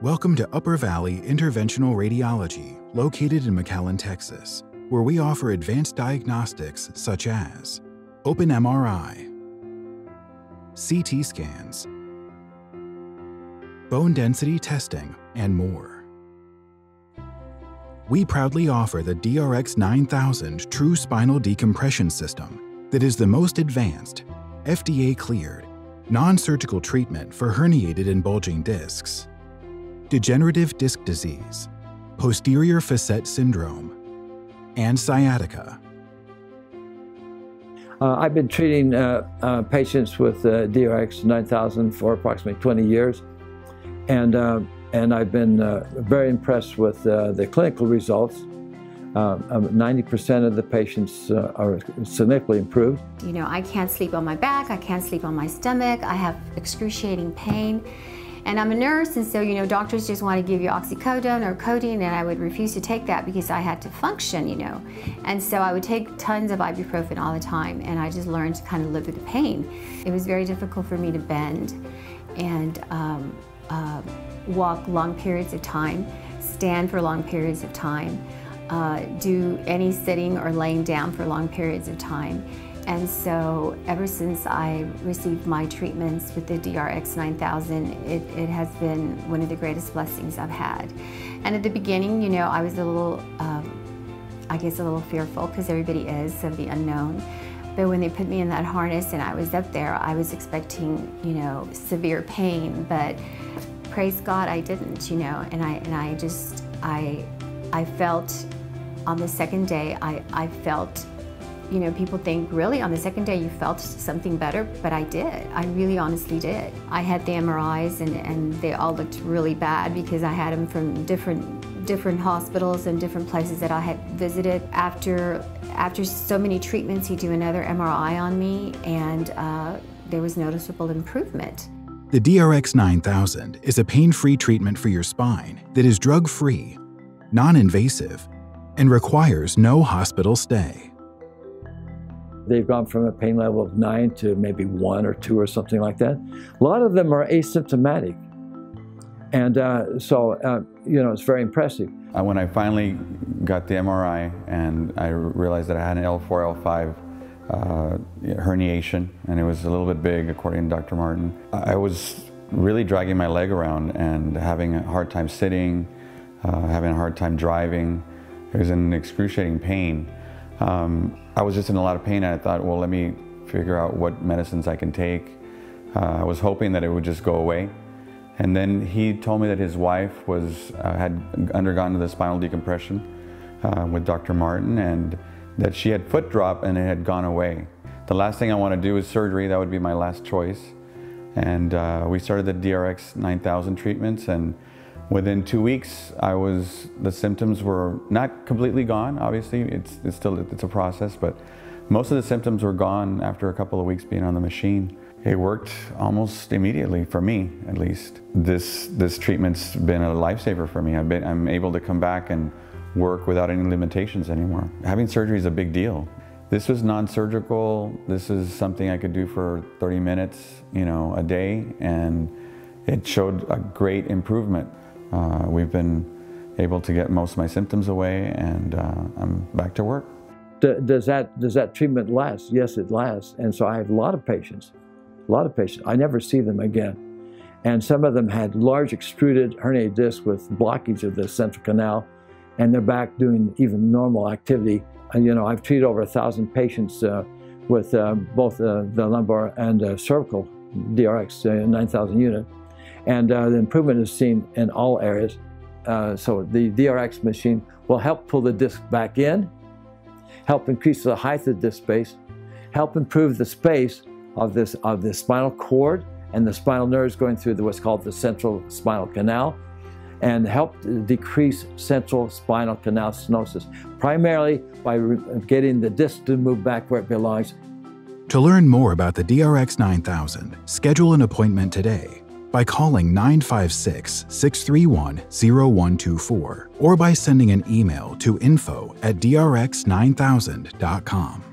Welcome to Upper Valley Interventional Radiology, located in McAllen, Texas, where we offer advanced diagnostics such as open MRI, CT scans, bone density testing, and more. We proudly offer the DRX9000 True Spinal Decompression System that is the most advanced, FDA-cleared, non-surgical treatment for herniated and bulging discs, degenerative disc disease, posterior facet syndrome, and sciatica. I've been treating patients with DRX9000 for approximately 20 years, and I've been very impressed with the clinical results. 90% of the patients are significantly improved. You know, I can't sleep on my back, I can't sleep on my stomach, I have excruciating pain. And I'm a nurse, and so, you know, doctors just want to give you oxycodone or codeine, and I would refuse to take that because I had to function, you know. And so I would take tons of ibuprofen all the time, and I just learned to kind of live with the pain. It was very difficult for me to bend and walk long periods of time, stand for long periods of time, do any sitting or laying down for long periods of time. And so ever since I received my treatments with the DRX9000, it has been one of the greatest blessings I've had. And at the beginning, you know, I was a little, I guess a little fearful, because everybody is, of the unknown. But when they put me in that harness and I was up there, I was expecting, you know, severe pain, but praise God I didn't, you know, and I felt on the second day, I felt, you know, people think, really, on the second day you felt something better? But I did. I really honestly did. I had the MRIs and they all looked really bad because I had them from different hospitals and different places that I had visited. After so many treatments, he'd do another MRI on me, and there was noticeable improvement. The DRX9000 is a pain-free treatment for your spine that is drug-free, non-invasive, and requires no hospital stay. They've gone from a pain level of 9 to maybe 1 or 2 or something like that. A lot of them are asymptomatic. And you know, it's very impressive. When I finally got the MRI and I realized that I had an L4, L5 herniation, and it was a little bit big, according to Dr. Martin, I was really dragging my leg around and having a hard time sitting, having a hard time driving. It was in excruciating pain. I was just in a lot of pain, and I thought, well, let me figure out what medicines I can take. I was hoping that it would just go away. And then he told me that his wife had undergone the spinal decompression with Dr. Martin, and that she had foot drop and it had gone away. The last thing I want to do is surgery. That would be my last choice. And we started the DRX9000 treatments, and within 2 weeks, the symptoms were not completely gone. Obviously, it's a process, but most of the symptoms were gone after a couple of weeks being on the machine. It worked almost immediately, for me at least. This treatment's been a lifesaver for me. I'm able to come back and work without any limitations anymore. Having surgery is a big deal. This was non-surgical. This is something I could do for 30 minutes, you know, a day, and it showed a great improvement. We've been able to get most of my symptoms away, and I'm back to work. Does that treatment last? Yes, it lasts. And so I have a lot of patients. I never see them again. And some of them had large extruded herniated discs with blockage of the central canal, and they're back doing even normal activity. And, you know, I've treated over 1,000 patients with both the lumbar and cervical DRX9000 unit. And the improvement is seen in all areas. So the DRX machine will help pull the disc back in, help increase the height of the disc space, help improve the space of the spinal cord and the spinal nerves going through what's called the central spinal canal, and help decrease central spinal canal stenosis, primarily by getting the disc to move back where it belongs. To learn more about the DRX9000, schedule an appointment today by calling 956-631-0124 or by sending an email to info@drx9000.com.